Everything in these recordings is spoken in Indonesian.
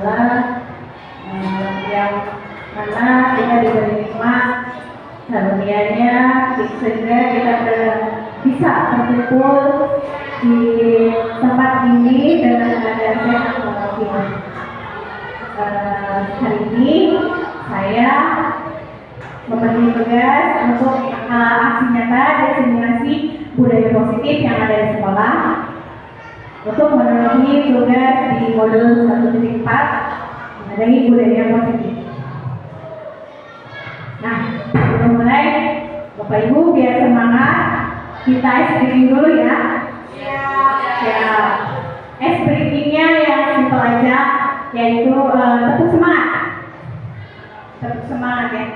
adalah yang mana kita diberi nikmat karunia-Nya sehingga kita bisa berkumpul di tempat ini dengan keadaan sehat walafiat. Hari ini saya memberi tugas untuk aksi nyata diseminasi budaya positif yang ada di sekolah untuk memenuhi tugas di modul 1.4 mengenai budaya positif. Nah, sebelum mulai, Bapak Ibu biar semangat, kita ice breaking dulu ya. Siap. Ice breakingnya yang simpel aja, yaitu tepuk semangat. Tepuk semangat ya.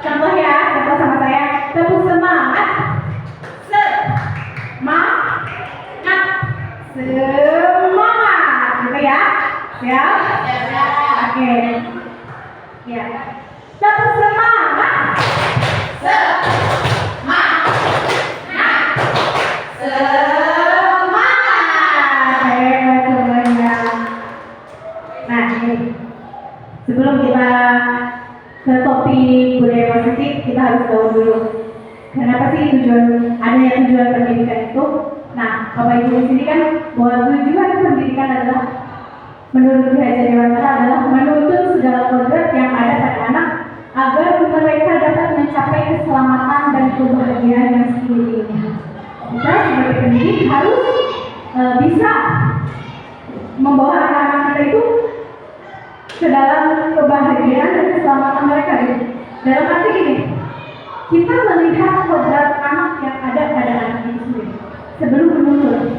Contoh ya, contoh sama saya. Tepuk semangat. Semangat. Semangat. Gitu ya. Siap? Oke. Ya. Tepuk semangat. Semangat. Semangat. Hebat semuanya. Nah, ini sebelum kita ke topik budaya positif, kita harus tahu dulu kenapa sih adanya tujuan pendidikan itu. Nah, Bapak Ibu di sini kan bahwa tujuan pendidikan adalah menurut Ki Hajar Dewantara adalah menuntun segala kodrat yang ada pada anak agar mereka dapat mencapai keselamatan dan kebahagiaan yang sesungguhnya. Kita sebagai pendidik harus bisa membawa anak-anak kita itu ke dalam kebahagiaan dan keselamatan mereka. Dalam arti ini, kita melihat kodrat anak yang ada pada anak itu sendiri sebelum menuntun.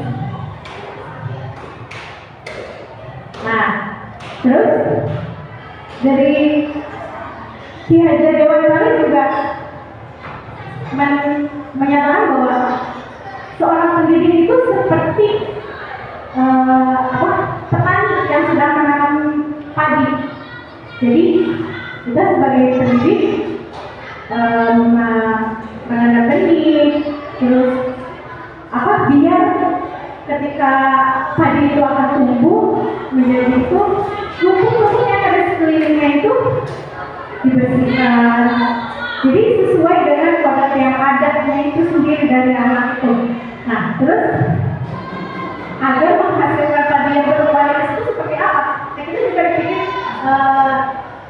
Nah, terus dari Ki Hajar Dewantara juga menyatakan bahwa seorang pendidik itu seperti petani yang sedang menanam padi. Jadi kita sebagai pendidik menanam benih, terus biar ketika padi itu akan tumbuh menjadi itu, rumput-rumput yang ada sekelilingnya itu dibersihkan. Jadi sesuai dengan kodrat yang adanya itu sendiri dari anak itu. Nah, terus agar menghasilkan padi yang berkualitas itu seperti apa? Nah, kita juga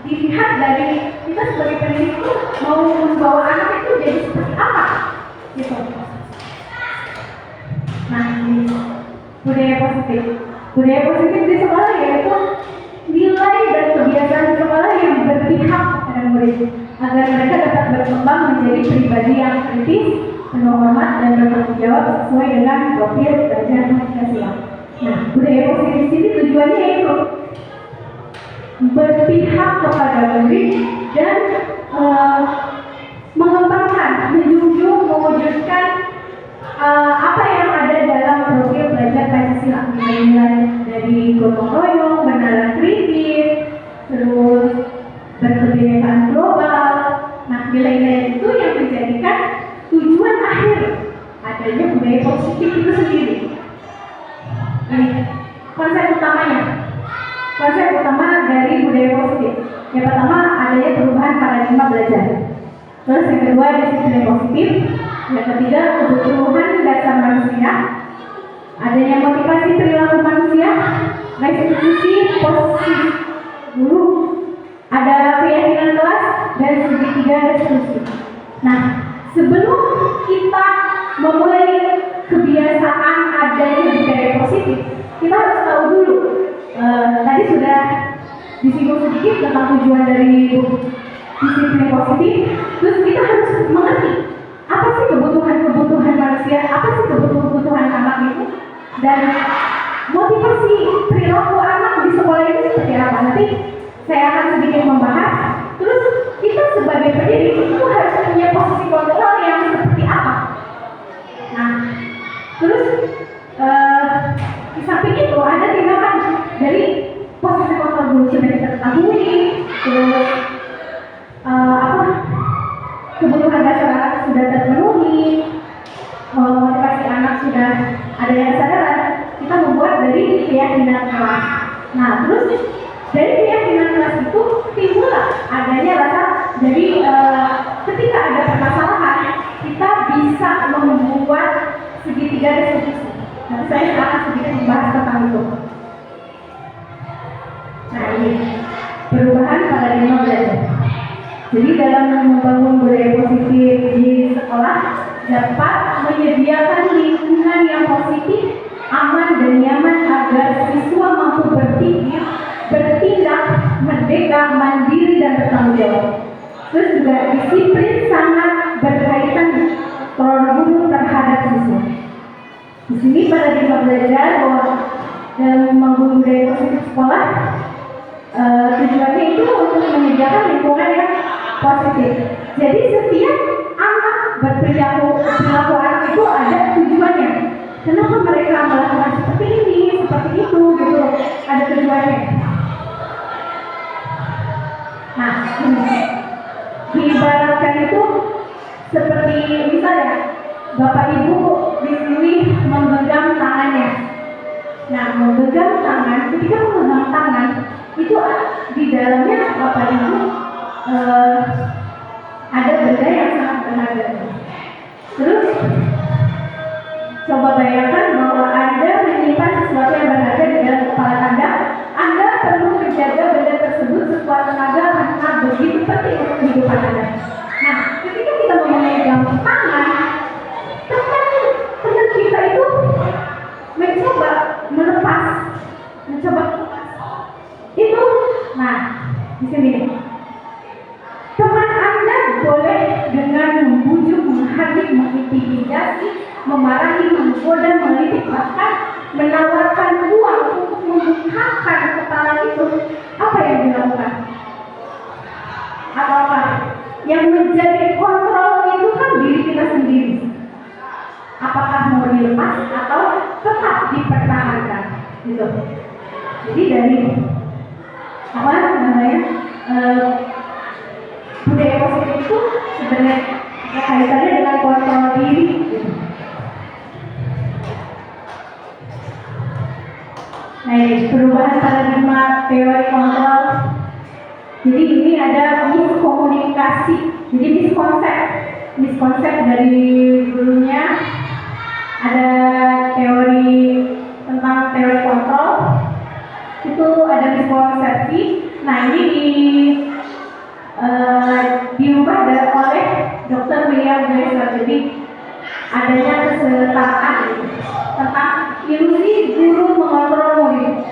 dilihat dari kita sebagai pendidik itu mau membawa anak itu jadi seperti apa, gitu. Nah, ini budaya positif. Budaya positif di sekolah yaitu nilai dan kebiasaan sekolah yang berpihak kepada murid agar mereka dapat berkembang menjadi pribadi yang kritis, penuh hormat dan bertanggung jawab sesuai dengan profil belajar Pancasila. Nah, budaya positif ini tujuannya yaitu berpihak kepada murid dan mengembangkan, menjunjung, mewujudkan apa yang ada dalam profil belajar Pancasila, nilai-nilai dari gotong royong, menalar kritis, terus berkebinekaan global. Nah, nilai-nilai itu yang menjadikan tujuan akhir adanya budaya positif itu sendiri. Ini konsep utamanya. Konsep utama dari budaya positif. Yang pertama adanya perubahan paradigma belajar. Terus yang kedua disiplin positif. Yang ketiga kebutuhan dasar manusia. Adanya motivasi perilaku manusia. Restitusi positif guru. Ada keyakinan kelas dan segitiga restitusi. Nah, sebelum kita memulai kebiasaan adanya budaya positif, kita harus tahu dulu. Tadi sudah disinggung sedikit tentang tujuan dari disiplin positif. Terus kita harus mengerti apa sih kebutuhan manusia, apa sih kebutuhan anak itu, dan motivasi perilaku anak di sekolah itu seperti apa. Nanti saya akan sedikit membahas. Terus kita sebagai pendidik itu harus punya posisi kontrol yang seperti apa. Nah, terus di samping itu ada tindakan dari posisi kontrol dulu sudah kita ketahui, terus kebutuhan dasar anak sudah terpenuhi, motivasi anak sudah ada yang kesadaran, kita membuat dari keyakinan kelas. Nah, terus Dari keyakinan keras itu timbul adanya rasa, jadi ketika ada permasalahan kita bisa membuat segitiga resolusi. Nanti saya akan sedikit membahas tentang itu. Nah ini perubahan paradigma belajar. Jadi dalam membangun budaya positif di sekolah dapat menyediakan lingkungan yang positif, aman dan nyaman agar siswa mampu berpikir, bertindak, merdeka, mandiri dan bertanggung jawab. Terus juga disiplin sangat berkaitan peran guru terhadap siswa. Di sini paradigma belajar bahwa dalam membangun budaya positif sekolah tujuannya itu untuk menyediakan lingkungan yang positif. Jadi setiap anak berperilaku anak itu ada tujuannya. Kenapa mereka melakukan seperti ini, seperti itu, gitu? Ada tujuannya. Nah, diibaratkan itu seperti misalnya Bapak Ibu disuruh memegang tangannya. Nah, memegang tangan, ketika memegang tangan itu di dalamnya Bapak Ibu ada benda yang sangat berharga. Terus coba bayangkan bahwa Anda menyimpan sesuatu yang berharga di dalam kepala Anda perlu menjaga benda tersebut sekuat tenaga karena begitu penting untuk kehidupan Anda. Nah, ketika kita memegang tangan, teman kita itu mencoba melepas. Itu, nah, di sini. Teman Anda boleh dengan membujuk, menghardik, mengintimidasi, memarahi, menggoda, mengelitik, bahkan menawarkan uang untuk membungkakkan kepala itu. Apa yang dilakukan? Apa? Yang menjadi kontrol itu kan diri kita sendiri. Apakah mau dilepas atau tetap dipertahankan? Gitu. Jadi dari apa namanya? Budaya positif itu sebenarnya kaitannya dengan kontrol diri. Nah, ini perubahan paradigma teori kontrol. Jadi ini ada miskomunikasi, jadi miskonsep dari dulunya ada teori tentang teori kontrol itu ada miskonsepsi. Nah ini diubah oleh Dr. William Glasser. Jadi adanya kesetaraan tentang ilusi guru mengontrol murid.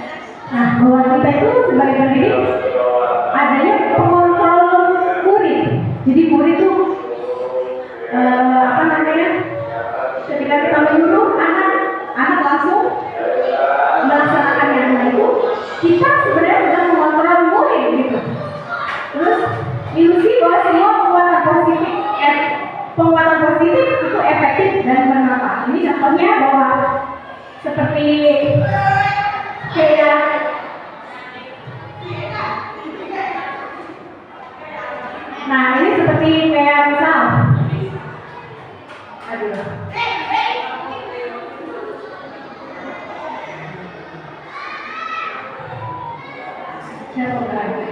Nah, bahwa kita itu sebagai pendidik adanya pengontrol murid. Jadi murid itu ketika kita menyuruh anak langsung melaksanakan yang itu, kita sebenarnya sedang mengontrol murid gitu. Terus ilusi bahwa semua penguatan positif itu efektif dan bermanfaat. Ini contohnya bahwa seperti kayak nah ini seperti kayak misal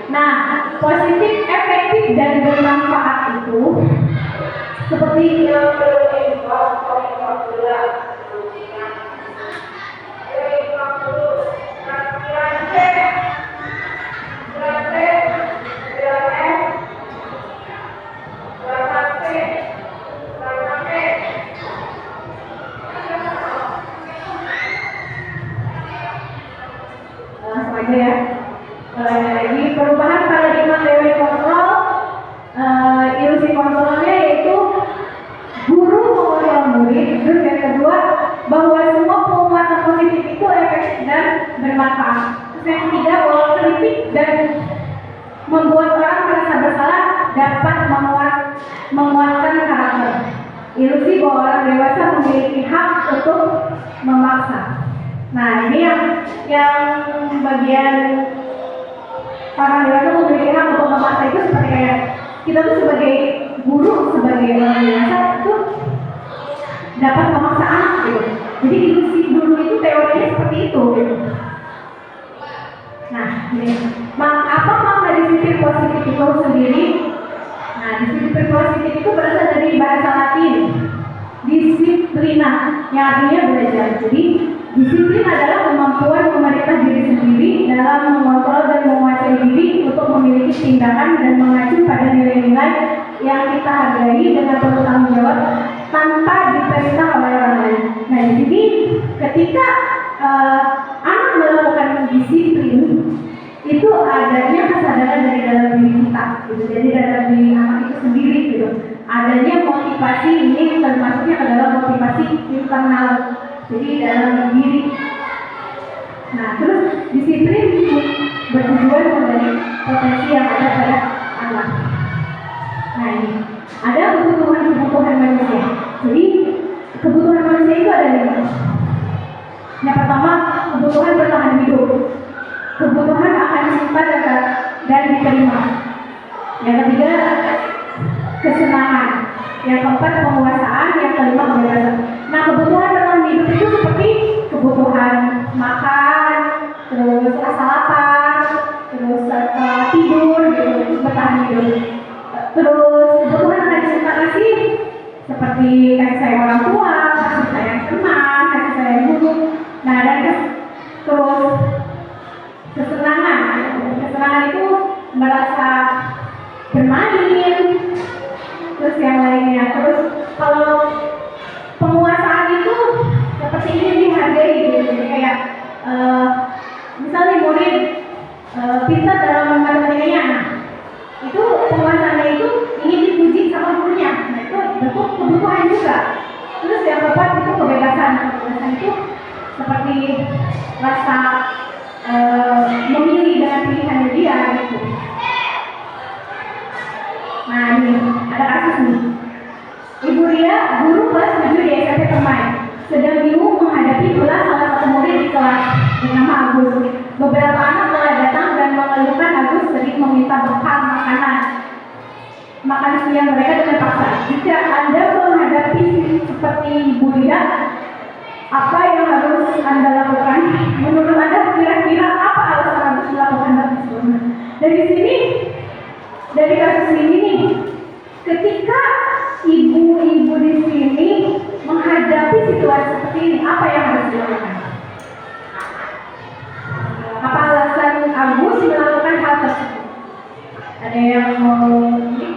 nah positif, efektif dan bermanfaat itu seperti langsung aja ya. Lagi perubahan paradigma teori kontrol, ilusi kontrolnya yaitu guru mengontrol murid. Terus yang kedua bahwa semua penguatan positif itu efektif dan bermanfaat. Terus yang ketiga bahwa kritik dan membuat orang merasa bersalah dapat menguatkan karakter. Ilusi bahwa orang dewasa memiliki hak untuk memaksa. Nah ini yang bagian orang dewasa memiliki hak untuk memaksa itu seperti kayak kita tuh sebagai guru, sebagai orang dewasa itu dapat memaksa anak gitu. Jadi ilusi dulu itu teorinya seperti itu gitu. Nah ini disiplin positif itu sendiri. Nah, disiplin positif itu berasal dari bahasa Latin disiplina, yang artinya belajar. Jadi disiplin adalah kemampuan memerintah diri sendiri dalam mengontrol dan menguasai diri untuk memiliki tindakan dan mengacu pada nilai-nilai yang kita hargai dengan bertanggung jawab tanpa diperintah oleh orang lain. Nah, jadi ketika anak melakukan disiplin itu adanya kesadaran dari dalam diri kita, gitu. Jadi dalam diri anak itu sendiri, gitu. Adanya motivasi, ini termasuknya adalah motivasi internal, jadi dalam diri. Nah, terus disiplin bertujuan mengenai potensi yang ada pada anak. Nah, ini ada kebutuhan manusia. Jadi kebutuhan manusia itu ada lima. Yang pertama, kebutuhan bertahan hidup. Kebutuhan akan cinta dan diterima. Yang ketiga, kesenangan. Yang keempat, penguasaan. Yang kelima, kebebasan. Nah, kebutuhan bertahan hidup itu seperti kebutuhan makan, terus rasa lapar, terus tidur, gitu, itu bertahan hidup. Terus kebutuhan akan cinta kasih, seperti kasih sayang orang tua, kasih sayang teman, kasih sayang guru. Nah, dan terus kesenangan. Kesenangan itu merasa bermain, terus yang lainnya. Terus kalau penguasaan itu seperti ini dihargai, gitu. Jadi kayak misalnya murid pintar dalam matematikanya, itu penguasaannya itu ingin dipuji sama gurunya. Nah, itu bentuk kebutuhan juga. Terus yang keempat itu kebebasan. Kebebasan itu seperti rasa memilih dengan pilihan dia, gitu. Nah, ini ada kasus nih. Ibu Ria, guru kelas 7 di SMP Permai, sedang bingung menghadapi pula salah satu murid di kelas bernama Agus. Beberapa anak telah datang dan mengeluhkan Agus sering meminta bekal makan siang mereka dengan paksa. Jika Anda menghadapi seperti Ibu Ria, apa yang harus Anda lakukan? Menurut Anda kira-kira apa alasan harus melakukan hal tersebut? Dari kasus ini nih, ketika ibu-ibu di sini menghadapi situasi seperti ini, apa yang harus dilakukan? Apa alasan Agus melakukan hal tersebut? Ada yang mau ini?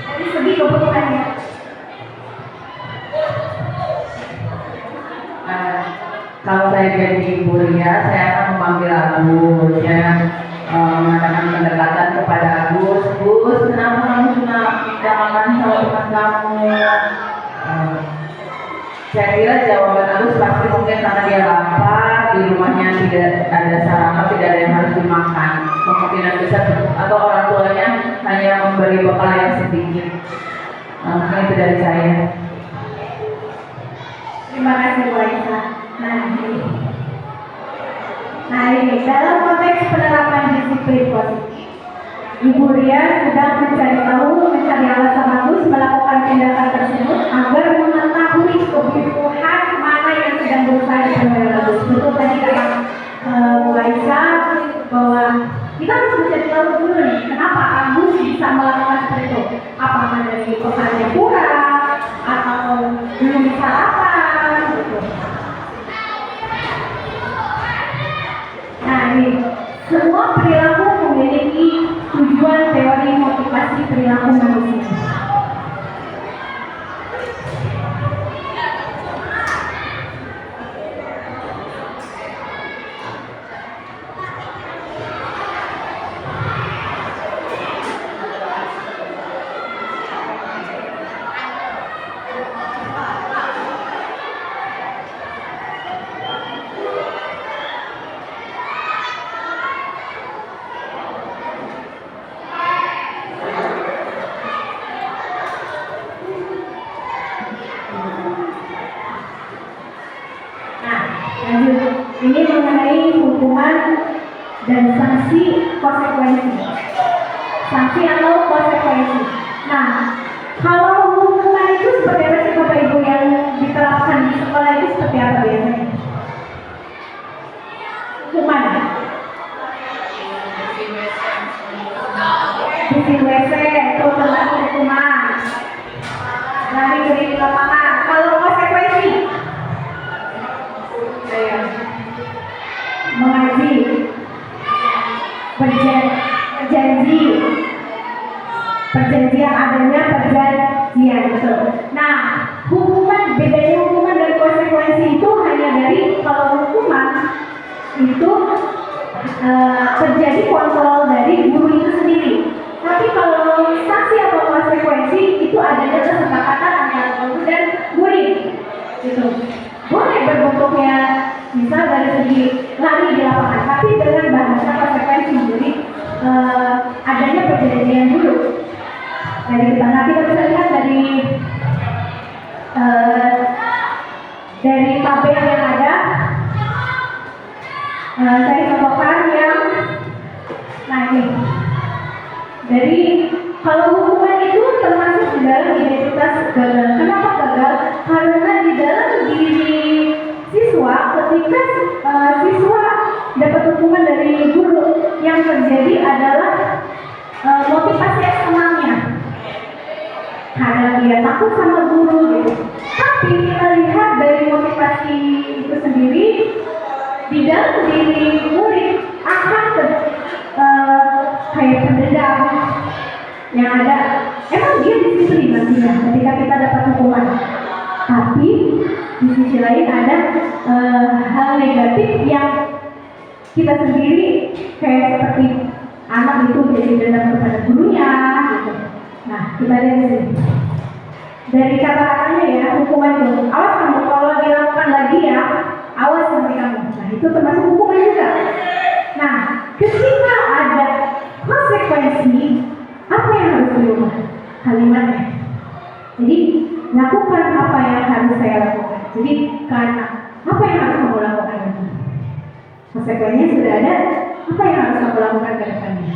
Dari segi kebutuhannya. Kalau saya jadi ibu Ria, saya akan memanggil Agus, ya, mengadakan pendekatan kepada Agus. Gus, kenapa kamu cuma tidak makan sama teman kamu? Saya kira jawaban Agus pasti mungkin karena dia lapar, di rumahnya tidak ada sarapan, tidak ada yang harus dimakan. Kemungkinan besar atau orang tuanya hanya memberi bekal yang sedikit. Mungkin itu dari saya. Terima kasih Bu Aisyah. Nah ini dalam konteks penerapan disiplin positif, Ibu Ria sedang mencari alasan Agus melakukan tindakan tersebut agar mengetahui kebutuhan mana yang sedang berusaha dipenuhi Agus. Betul tadi kata Bu Aisyah bahwa kita harus mencari tahu dulu nih kenapa Agus bisa melakukan seperti itu. Apakah dari pekerjaan kurang atau belum bisa apa? Gitu. Nah ini semua perilaku memiliki tujuan teori motivasi perilaku manusia. Ini mengenai hukuman dan sanksi konsekuensi. Sanksi atau konsekuensi. Nah, kalau hukuman itu seperti apa sih Bapak Ibu yang diterapkan di sekolah itu seperti apa biasanya? Hukuman. yang adanya perjanjian. Betul. Nah, bedanya hukuman dan konsekuensi itu hanya dari kalau hukuman itu terjadi kontrol dari guru itu sendiri. Tapi kalau sanksi atau konsekuensi itu adanya kesepakatan antara guru dan murid. Gitu. Boleh berbentuknya misal dari segi lari di lapangan, tapi dengan bahasa konsekuensi. Jadi adanya perjanjian dulu. Dari kita, nah kita bisa lihat dari tabel yang ada. Saya contohkan yang nah ini. Dari kalau hukuman itu termasuk di dalam identitas gagal. Kenapa gagal? Karena di dalam diri siswa, ketika siswa dapat hukuman dari guru, yang terjadi adalah motivasi eksternalnya. Karena dia takut sama guru gitu. Tapi kita lihat dari motivasi itu sendiri, di dalam diri murid akan kayak pendendam yang ada. Emang dia disiplin nantinya ketika kita dapat hukuman. Tapi di sisi lain ada hal negatif yang kita sendiri kayak seperti anak itu jadi dendam kepada gurunya gitu. Nah, kita lihat di sini. Dari kata-katanya ya, hukuman itu. Awas kamu kalau dilakukan lagi ya, awas nanti kamu. Nah, itu termasuk hukuman juga. Nah, ketika ada konsekuensi, apa yang harus diubah? Kalimatnya. Jadi, lakukan apa yang harus saya lakukan. Jadi, karena apa yang harus kamu lakukan itu? Konsekuensinya sudah ada, apa yang harus kamu lakukan ke depannya?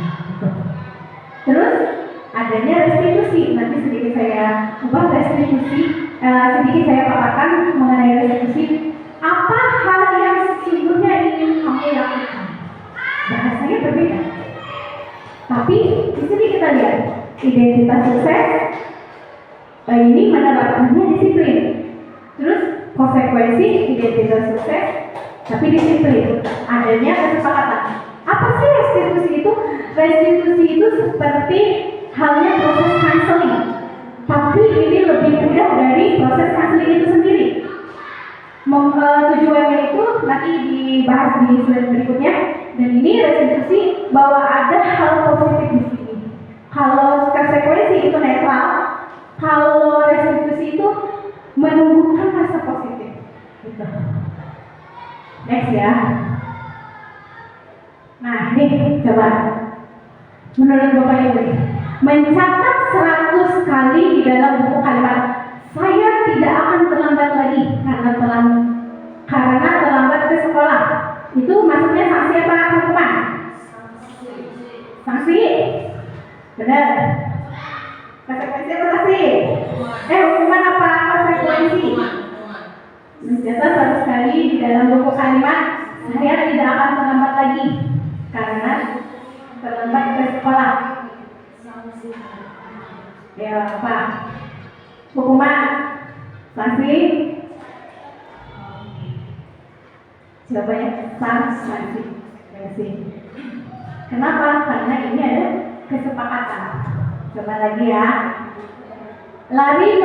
Terus, adanya restitusi. Nanti sedikit saya ubah restitusi, sedikit saya paparkan mengenai restitusi. Apa hal yang sesungguhnya ingin kamu lakukan? Bahasanya berbeda. Tapi di sini kita lihat identitas sukses ini menerapkannya disiplin. Terus konsekuensi identitas sukses tapi disiplin. Adanya kesepakatan. Apa sih restitusi itu? Restitusi itu seperti halnya proses counseling. Tapi ini lebih mudah dari proses counseling itu sendiri. Tujuannya itu nanti dibahas di slide berikutnya. Dan ini restitusi bahwa ada hal positif di sini. Kalau konsekuensi itu netral, kalau restitusi itu menumbuhkan rasa positif. Gitu. Next ya. Nah ini coba. Menurut Bapak Ibu, mencatat 100 kali di dalam buku kalimat saya tidak akan terlambat lagi karena terlambat ke sekolah. Itu maksudnya sanksi apa hukuman? Sanksi. Benar. Konsekuensi apa sanksi? Hukuman apa konsekuensi? Mencatat 100 kali di dalam buku kalimat saya tidak akan terlambat lagi karena terlambat ke sekolah. Ya apa? Hukuman, sanksi. Jawabannya sanksi. Kenapa? Karena ini ada kesepakatan. Coba lagi ya. Lari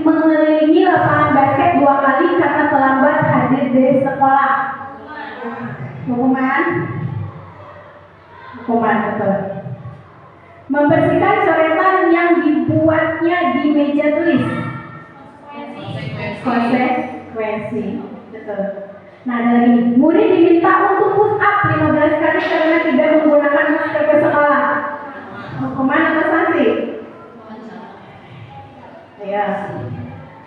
mengelilingi lapangan basket 2 kali karena terlambat hadir di sekolah. Hukuman, betul. Membersihkan coretan yang dibuatnya di meja tulis. Konsekuensi, betul. Nah, ada lagi. Murid diminta untuk push up 15 kali karena tidak menggunakan masker ke sekolah. Hukuman atau sanksi? Ya.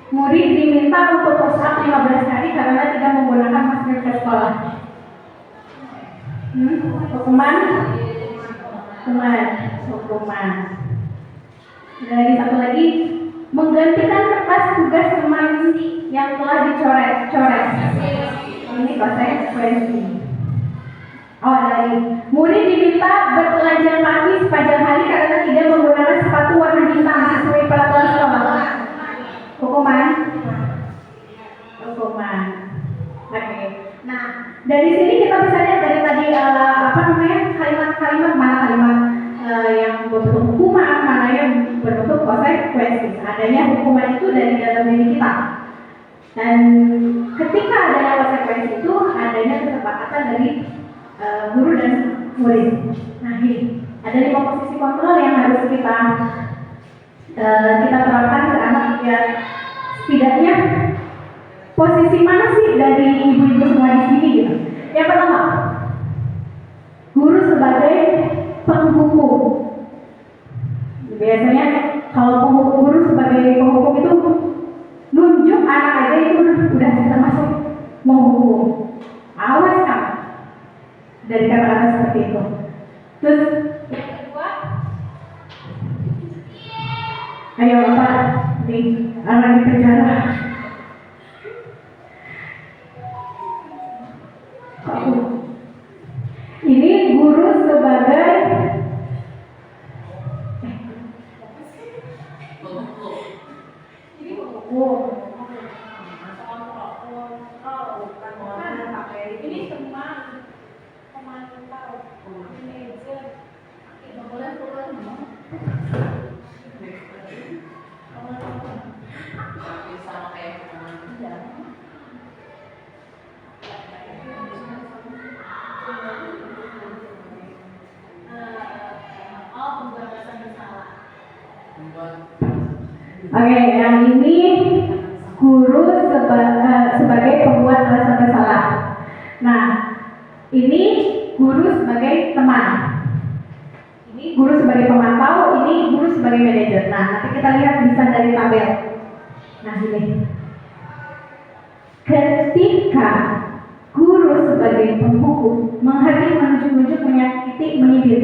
Murid diminta untuk push up 15 kali karena tidak menggunakan masker ke sekolah. Hukuman. Dari satu lagi, menggantikan kertas tugas teman yang telah dicoret. Ini konsekuensi. Lagi, murid diminta bertelanjang kaki sepanjang hari karena tidak menggunakan sepatu warna bintang sesuai peraturan sekolah. Hukuman. Oke. Nah, dari sini kita bisa lihat dari tadi kalimat-kalimat mana kalimat yang berbentuk hukuman, mana yang berbentuk adanya hukuman itu dari dalam diri kita. Dan ketika adanya konsekuensi itu adanya kesepakatan dari guru dan murid. Nah ini ada 5 posisi kontrol yang harus kita terapkan ke anak ya. Setidaknya posisi mana sih dari ibu-ibu semua di sini gitu? Yang pertama, guru sebagai penghukum. Biasanya kalau guru sebagai penghukum itu nunjuk anak aja itu udah termasuk menghukum. Awas kan dari kata-kata seperti itu. Terus yang kedua, ayo Pak, nih anak di penjara. Ini guru sebagai ini teman pemantau manajer sama kayak Oke, yang ini guru sebagai pembuat rasa bersalah. Nah, ini guru sebagai teman. Ini guru sebagai pemantau, ini guru sebagai manajer. Nah, nanti kita lihat bisa dari tabel. Nah, ini. Ketika guru sebagai penghukum menghakimi, menunjuk-nunjuk, menyakiti, menyindir.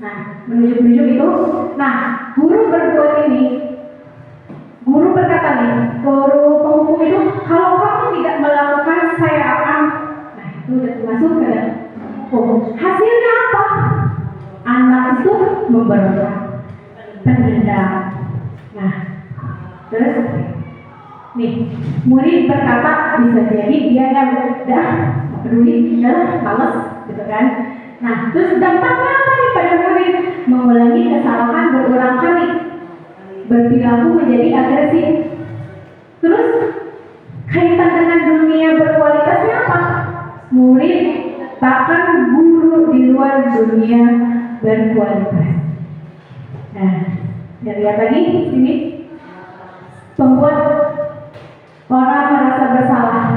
Nah, menunjuk-nunjuk itu. Nah, guru berbuat ini. Guru berkata nih, guru penghukum itu, kalau kamu tidak melakukan, saya akan. Nah, itu udah masuk ke dalam hukum. Hasilnya apa? Anak itu memberontak, pendendam. Nah, terus nih, murid berkata bisa jadi dia yang udah peduli, udah males, gitu kan? Nah, terus dampaknya apa nih pada murid? Mengulangi kesalahan berulang kali, berperilaku menjadi agresif. Terus kaitan dengan dunia berkualitasnya apa? Murid bahkan guru di luar dunia berkualitas. Nah, kita lihat lagi sini. Pembuat orang merasa bersalah.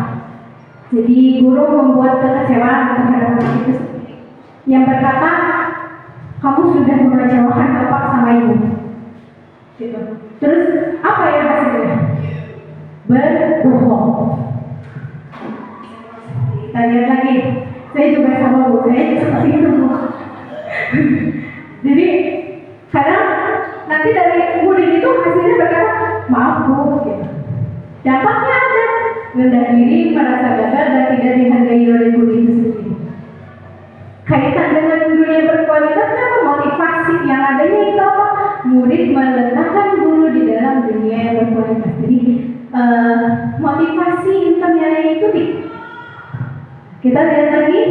Jadi guru membuat kekecewaan terhadap anak itu yang berkata, kamu sudah mengecewakan bapak sama ibu. Gitu. Terus apa yang hasilnya? Berbohong. Kita lihat lagi. Saya juga sama bu, saya seperti itu. Jadi kadang nanti dari murid itu hasilnya berkata, maaf bu, gitu. Dampaknya ada rendah diri, merasa gagal dan tidak dihargai oleh guru itu sendiri. Kaitan dengan dunia berkualitasnya apa? Motivasi yang adanya itu apa? Murid meletakkan guru di dalam dunia yang berkualitas. Jadi motivasi internalnya itu kita lihat lagi.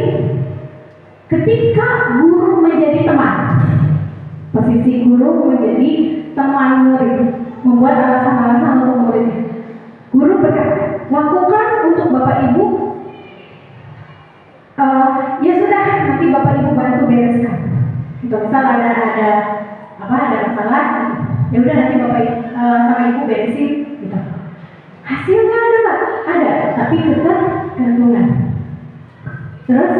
Ketika guru menjadi teman, posisi guru menjadi teman murid, membuat alasan-alasan untuk muridnya. Guru berkata, lakukan untuk bapak ibu. Ya sudah, nanti bapak ibu bantu bereskan. Gitu, misal ada masalah, ya udah nanti bapak sama ibu beresin. Gitu. Hasilnya ada, tapi ketergantungan. Terus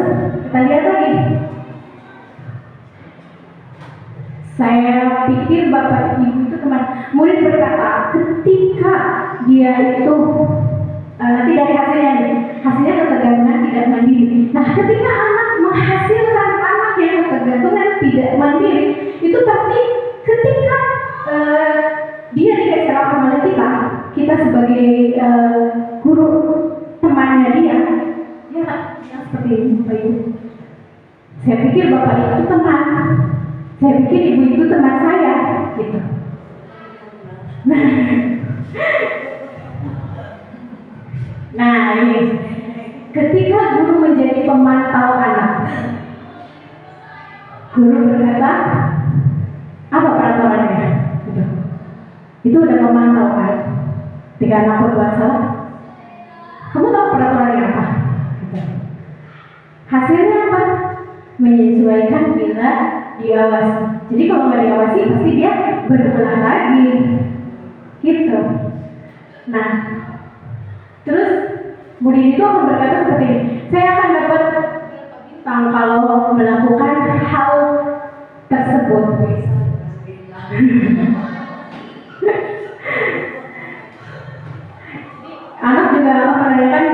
kita lihat lagi. Saya pikir bapak ibu itu teman. Murid berkata, ketika dia itu nanti dari hasilnya ketergantungan tidak mandiri. Nah, ketika anak menghasilkan anak yang ketergantungan tidak mandiri, itu pasti ketika dia dikecewakan oleh kita sebagai guru temannya dia seperti ini, Bapak Ibu. Saya pikir bapak itu teman. Saya pikir ibu itu teman saya, gitu. Nah ini, ketika guru menjadi pemantau anak, guru berkata, apa peraturannya? Gitu. itu udah memantau kan. Ketika anak berbuat salah, kamu tahu peraturannya apa? Gitu. Hasilnya apa? Menyesuaikan bila diawasi. Jadi kalau nggak diawasi pasti dia berulang lagi, gitu. Nah, terus murid itu akan berkata seperti ini, saya akan dapat bintang kalau melakukan hal tersebut. Anak juga akan menanyakan,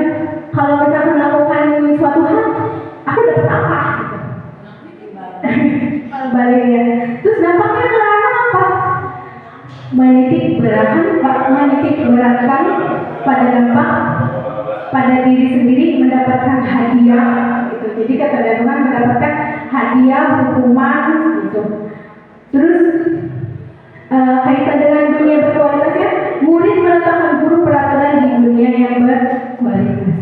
kalau misalkan melakukan suatu hal, aku dapat apa? Baliknya. Terus dampaknya ke anak apa? Menitik beratkan pada dampak pada diri sendiri, mendapatkan hadiah gitu. Jadi ketergantungan mendapatkan hadiah, hukuman gitu. Terus kaitan dengan dunia berkualitasnya, murid meletakkan guru peraturan di dunia yang berkualitas.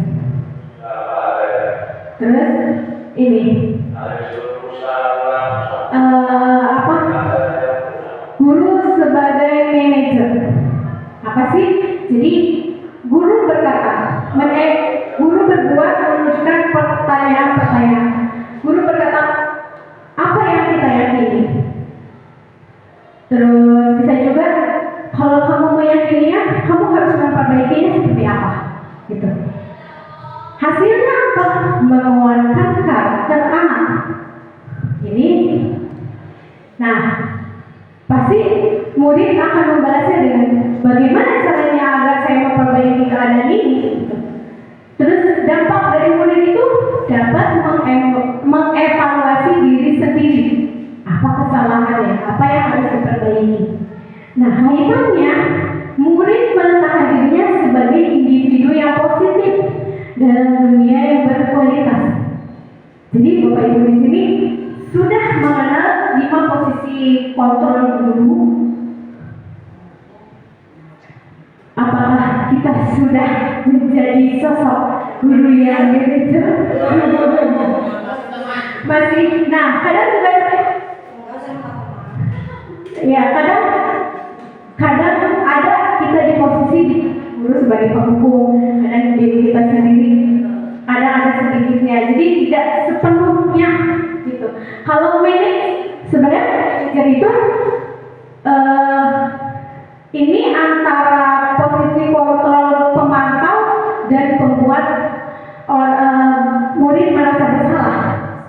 Terus ini guru sebagai manajer. Apa sih? Jadi guru berkata, guru berbuat menunjukkan pertanyaan-pertanyaan. Guru berkata, apa yang kita yakini? Terus bisa juga, kalau kamu meyakininya, kamu harus memperbaikinya seperti apa? Gitu. Hasilnya apa? Menguatkan karakter anak. Ini, nah, pasti murid akan membalasnya dengan bagaimana caranya agar saya memperbaiki keadaan ini. Gitu. Terus dampak dari murid itu dapat mengevaluasi diri sendiri. Apa kesalahannya? Apa yang harus diperbaiki? Nah, kaitannya murid meletakkan dirinya sebagai individu yang positif dalam dunia yang berkualitas. Jadi Bapak Ibu di sini sudah mengenal 5 posisi kontrol guru. Apakah kita sudah menjadi sosok guru yang begitu? Masih. Nah, kadang juga kadang ada kita di posisi guru sebagai penghukum, kadang diri kita sendiri ada sedikitnya, jadi tidak sepenuhnya gitu. Kalau sebenarnya manajer itu ini antara posisi kontrol pemantau dan pembuat murid merasa bersalah.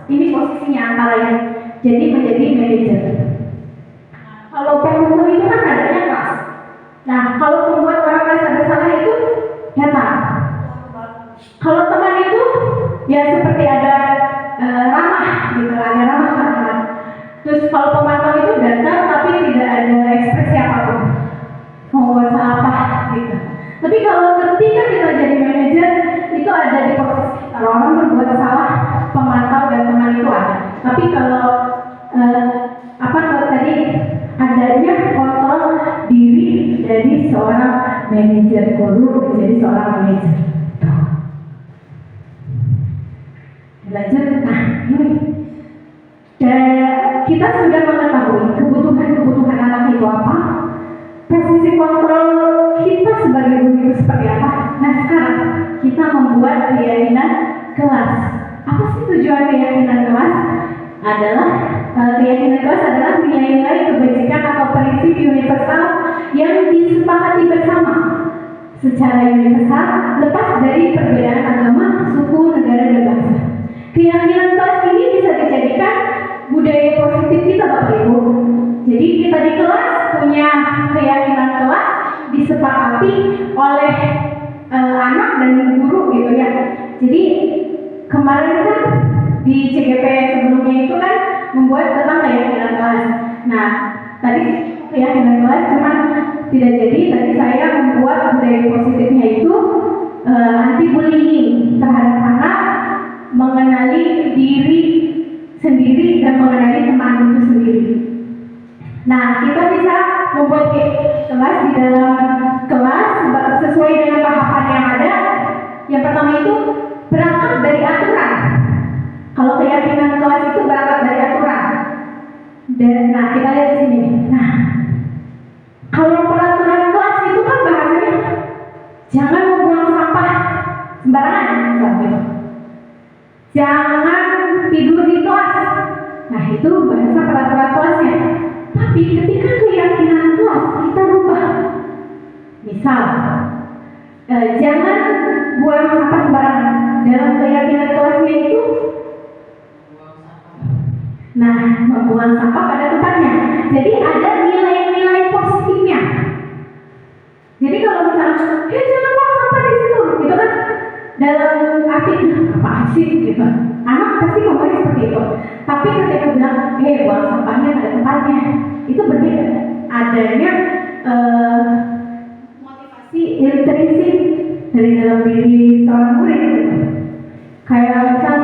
Ini posisinya antara yang jadi menjadi manajer. Kalau penghukum itu kan adanya kelas. Nah, kalau membuat orang merasa bersalah itu datang. Kalau teman itu ya seperti ada ramah gitu, ada ramah. Terus kalau pemantau itu datang tapi tidak ada ekspresi apapun, mau buat salah apa gitu. Tapi kalau ketika kita jadi manajer itu ada di posisi kalau orang berbuat salah, pemantau dan teman itu ada. Tapi kalau tadi adanya kontrol diri dari seorang manajer guru menjadi seorang manajer. Belajar, ini kita sudah mengetahui kebutuhan anak itu apa, posisi kontrol kita sebagai guru itu seperti apa. Nah, sekarang kita membuat keyakinan kelas. Apa sih tujuan keyakinan kelas? Keyakinan kelas adalah nilai-nilai kebajikan atau prinsip universal yang disepakati bersama secara universal, lepas dari perbedaan agama, suku, negara, dan bangsa. Keyakinan kelas ini bisa dijadikan budaya positif kita, Bapak Ibu. Jadi kita di kelas punya keyakinan kelas disepakati oleh anak dan guru gitu ya. Jadi kemarin kan di CGP sebelumnya itu kan membuat tentang keyakinan kelas. Nah, tadi keyakinan kelas cuman tidak jadi. Tadi saya membuat budaya positifnya itu anti bullying terhadap anak, mengenali diri sendiri dan mengenali teman itu sendiri. Nah, kita bisa membuat kelas di dalam kelas sesuai dengan tahapan yang ada. Yang pertama itu berangkat dari aturan. Kalau keyakinan kelas itu berangkat dari aturan. Dan nah, kita lihat di sini. Nah, kalau peraturan Jangan tidur di kelas. Nah, itu bahasa peraturan kelasnya. Tapi ketika keyakinan kelas kita rubah. Misal, jangan buang sampah sembarangan. Dalam keyakinan kelasnya itu, nah, membuang sampah pada tempatnya. Jadi ada nilai-nilai positifnya. Jadi kalau misalnya, jangan buang sampah di situ, gitu kan? Dalam arti apa sih gitu. Anak pasti ngomongnya seperti itu. Tapi ketika bilang, buang sampahnya pada tempatnya, itu berbeda. Adanya motivasi intrinsik dari dalam diri seorang murid gitu. Kayak misal,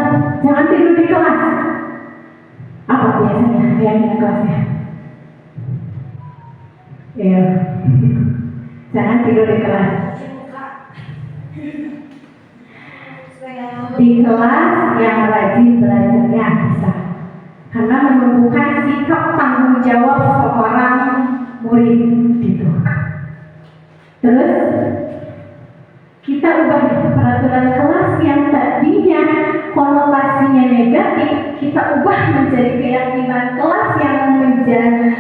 jangan tidur di kelas. Apa biasanya keyakinan kelasnya? Ya, jangan tidur di kelas. Di kelas yang rajin belajarnya bisa, karena menumbuhkan sikap tanggung jawab seorang murid gitu. Terus kita ubah peraturan kelas yang tadinya konotasinya negatif, kita ubah menjadi keyakinan kelas yang menjadi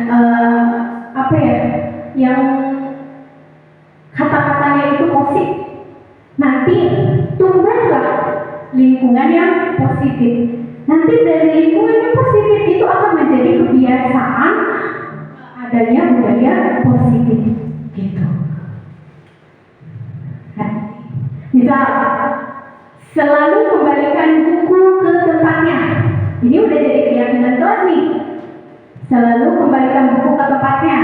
yang kata-katanya itu positif. Nanti tumbuhlah lingkungan yang positif. Nanti dari lingkungan yang positif itu akan menjadi kebiasaan adanya budaya positif gitu. Nah, misal selalu kembalikan buku ke tempatnya. Ini udah jadi keyakinan kelas nih. Selalu kembalikan buku ke tempatnya.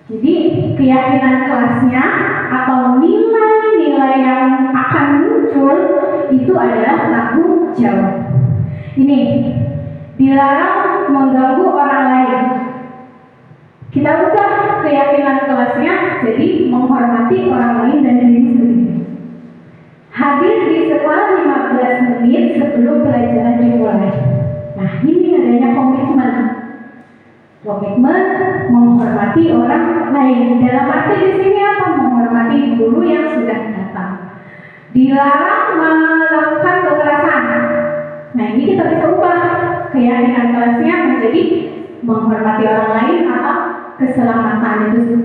Jadi keyakinan kelasnya atau nilai-nilai yang akan muncul itu adalah tanggung jawab. Ini dilarang mengganggu orang lain. Kita ubah keyakinan kelasnya jadi menghormati orang lain dan diri sendiri. Hadir di sekolah 15 menit sebelum pelajaran dimulai. Nah, ini adanya komitmen. Komitmen menghormati orang lain. Dalam arti di sini apa? Menghormati guru yang sudah datang. Dilarang melakukan kekerasan. Nah, ini kita bisa ubah keyakinan kelasnya menjadi menghormati orang lain atau keselamatan itu.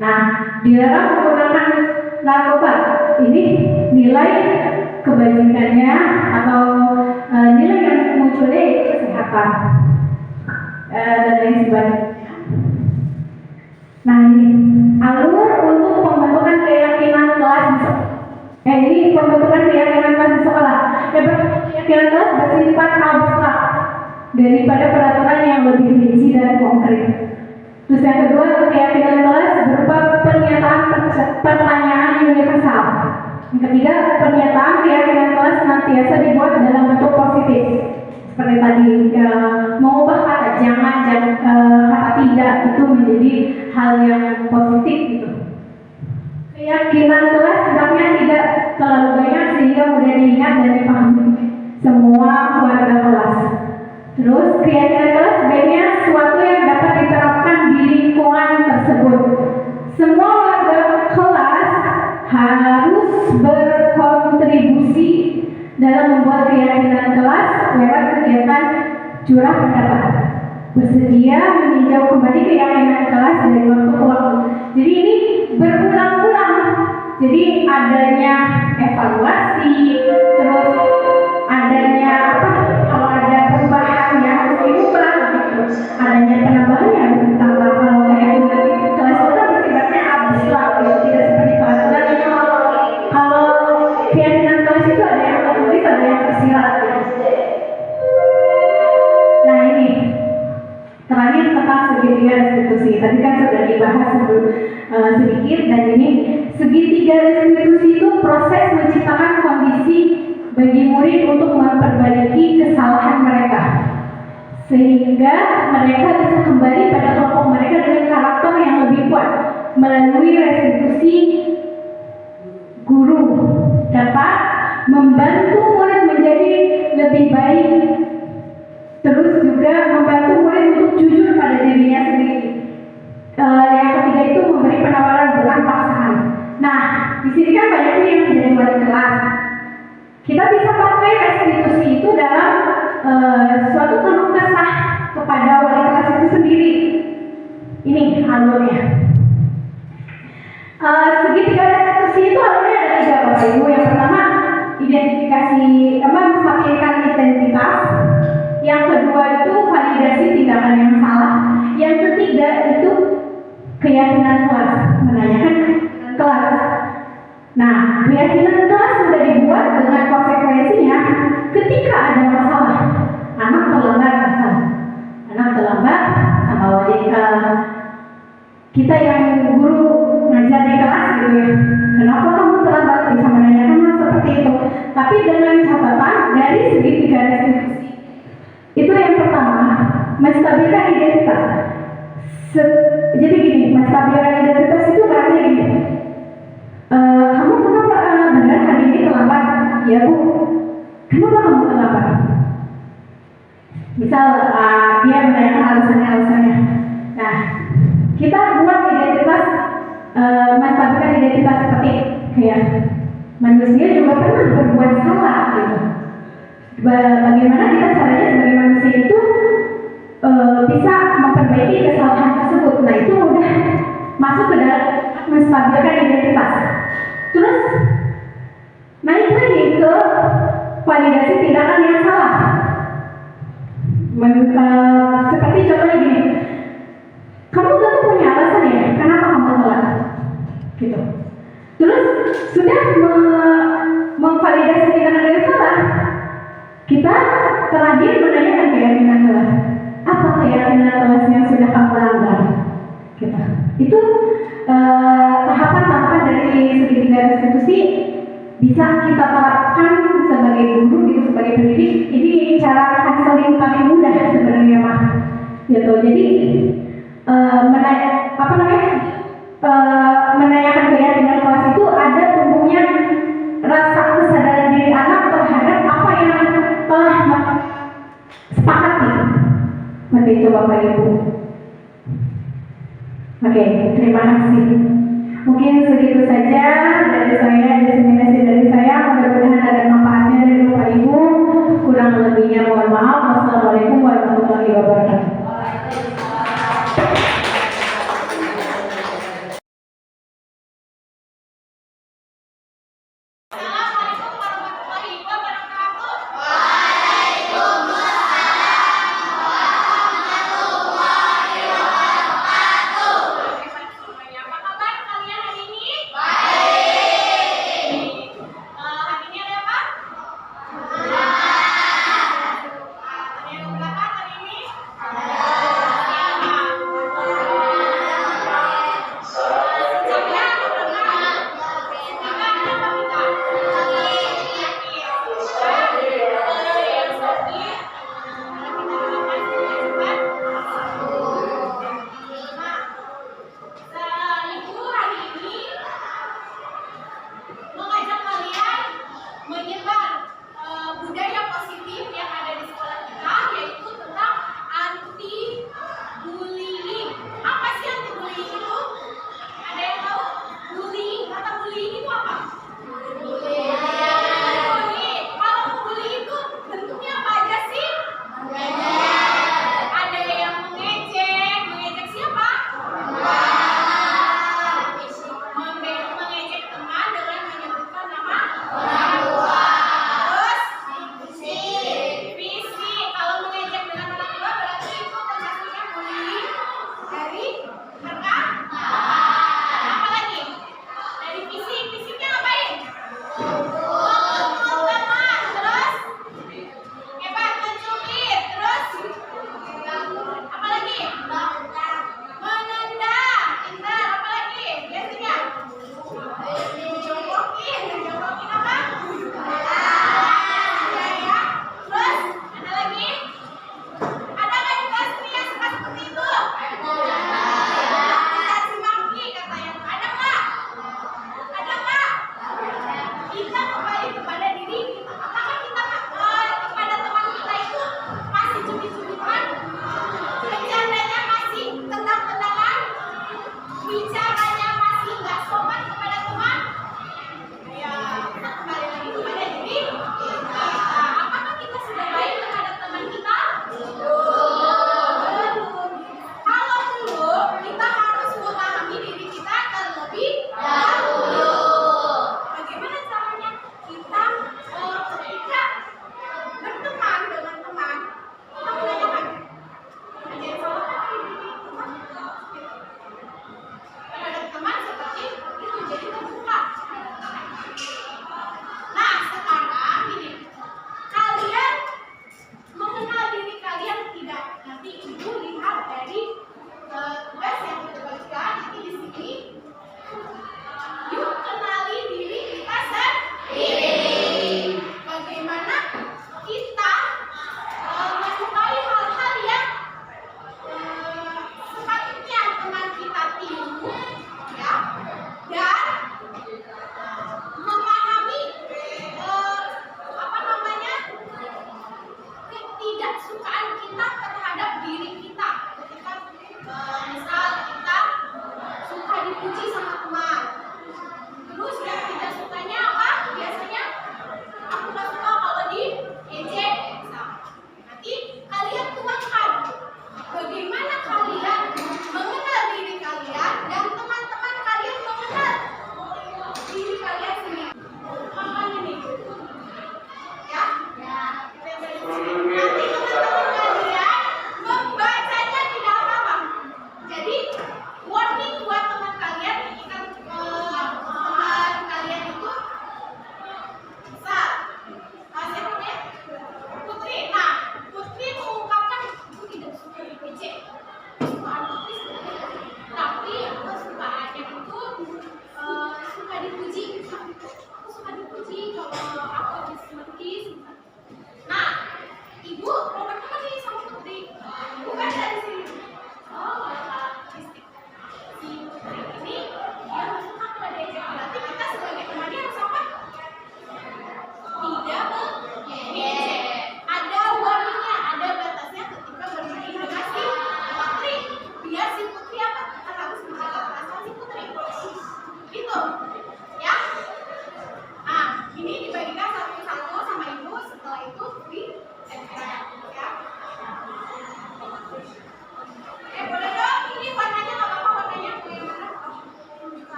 Nah, dilarang menggunakan narkoba. Ini nilai kebajikannya atau nilai yang munculnya itu kesehatan dan lain sebagainya. Nah, ini alur untuk pembentukan keyakinan kelas di sekolah. Ini pembentukan keyakinan kelas di sekolah. Keyakinan kelas bersifat abstrak daripada peraturan yang lebih rinci dan konkret. Terus yang kedua, keyakinan kelas berupa pernyataan pertanyaan universal. Yang ketiga, pernyataan keyakinan kelas senantiasa dibuat dalam bentuk positif. Seperti tadi, mengubah kata jangan dan kata tidak itu menjadi hal yang positif gitu. Keyakinan kelas hendaknya tidak terlalu banyak sehingga mudah diingat dan dipahami semua warga kelas. Terus keyakinan kelas sebenarnya sesuatu yang dapat diterapkan di lingkungan tersebut. Semua warga kelas harus berkontribusi dalam membuat keyakinan kelas lewat kegiatan curah pendapat. Bersedia meninjau kembali keyakinan kelas dari waktu ke waktu. Jadi ini berulang-ulang. Jadi adanya evaluasi, terus adanya kalau ada perubahan yang harus diubah, gitu. Adanya penambahan yang harus ditambah. Kalau keyakinan kelas itu sifatnya abstrak, tidak seperti peraturan. Kalau keyakinan kelas itu ada yang tertulis, ada yang tersirat. Nah, ini terakhir tentang segitiga restitusi. Tadi kan sudah dibahas sedikit, dan ini segitiga restitusi itu proses menciptakan kondisi bagi murid untuk memperbaiki kesalahan mereka, sehingga mereka bisa kembali pada kelompok mereka dengan karakter yang lebih kuat. Melalui restitusi, guru dapat membantu murid menjadi lebih baik, terus juga membantu murid untuk jujur pada dirinya sendiri. Yang ketiga itu memberi penawaran bukan paksaan. Nah, di sini kan banyak yang menjadi wali kelas. Kita bisa pakai restitusi itu dalam suatu keluh kesah kepada wali kelas itu sendiri. Ini alurnya. Segitiga restitusi itu alurnya ada 3 Bapak Ibu. Yang pertama identifikasi menstakilkan identitas. Yang kedua itu validasi tindakan yang salah. Yang ketiga itu keyakinan kelas, menanyakan kelas. Nah, keyakinan kelas sudah dibuat dengan konsekuensinya ketika ada masalah, anak terlambat sama wali kita yang guru ngajar di kelas gitu ya. Kenapa kamu terlambat? Bisa menanyakan hal seperti itu. Tapi dengan catatan dari segitiga restitusi. Itu yang pertama, menstabilkan identitas. Jadi gini, menstabilkan identitas itu bahasanya gini. Kamu kenapa benar hari ini terlambat? Ya Bu. Kenapa kamu terlambat? Misal dia menanyakan alasannya. Nah, kita buat identitas, menstabilkan identitas seperti kayak manusia juga pernah berbuat salah gitu. Bagaimana kita caranya sebagai manusia itu bisa memperbaiki kesalahan tersebut. Nah, itu udah masuk ke dalam menstabilkan identitas. Terus naik lagi ke validasi tindakan yang salah. Seperti contohnya gini, kamu tentu punya alasan ya, kenapa kamu telat, gitu. Terus sudah memvalidasi tindakan yang salah, kita terakhir menanyakan keyakinan kelas. Apa keyakinan kelas yang sudah kamu langgar? Gitu. Itu tahapan-tahapan dari segitiga restitusi bisa kita terapkan sebagai guru, gitu, sebagai pendidik. Ini cara counseling paling mudah sebenarnya, Pak. Gitu. Jadi menanyakan keyakinan kelas itu ada tumbuhnya rasa kesadaran diri anak terhadap apa yang telah sepakati. Seperti itu Bapak Ibu. Oke, terima kasih. Mungkin segitu saja dari saya, diseminasi dari saya. Mudah-mudahan ada manfaatnya dari Bapak Ibu. Kurang lebihnya mohon maaf. Wassalamualaikum warahmatullahi wabarakatuh.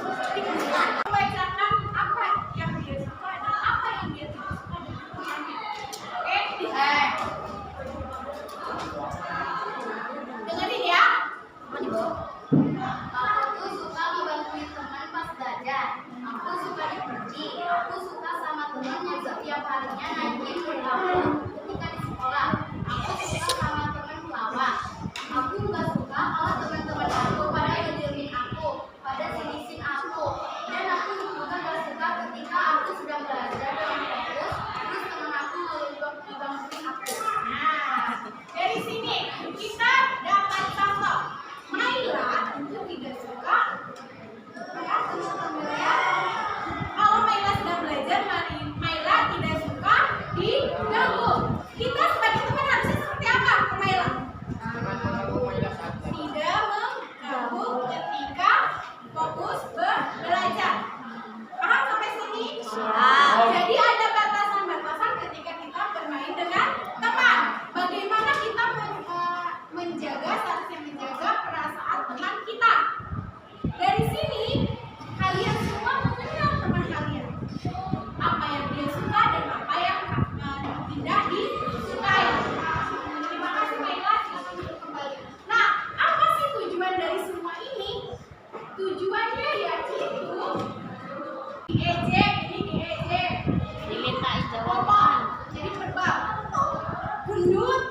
Membacakan apa yang dia suka dan apa yang dia tidak suka dari temannya. Oke, dengerin ya. Aku suka membantu teman pas belajar. Aku suka dipuji. Aku suka sama teman yang setiap harinya naikin aku ketika di sekolah. Aku suka sama teman pelawak. Aku nggak suka kalau teman-teman aku pada ngejelekin aku, pada sinisin aku. Dan aku juga nggak suka ketika aku sedang belajar dengan fokus, terus teman aku ngebanggain aku. Nah, dari sini kita dapat contoh. Maila itu tidak suka ya teman-temannya. Kalau Maila sedang belajar, Maila tidak suka diganggu. Kita sebagai teman harusnya seperti apa ke Maila? Tidak mengganggu ketika fokus belajar. Paham sampai sini? Jadi ada batasan-batasan ketika kita bermain dengan teman. Bagaimana kita seharusnya menjaga perasaan teman kita. Dari sini kalian semua mengenal teman kalian. Apa yang dia suka dan apa yang tidak disukai. Terima kasih Maila, silakan duduk kembali. Nah, apa sih tujuan dari semua ini? Tujuannya yaitu diejek, Dimintai ngomong, jadi verbal. Gendut,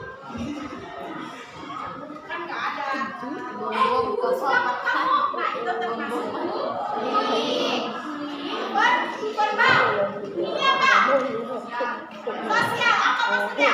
kan nggak ada. Guru siapa kamu? Nah, itu termasuk bullying. Verbal. Ini apa? Sosial, apa maksudnya?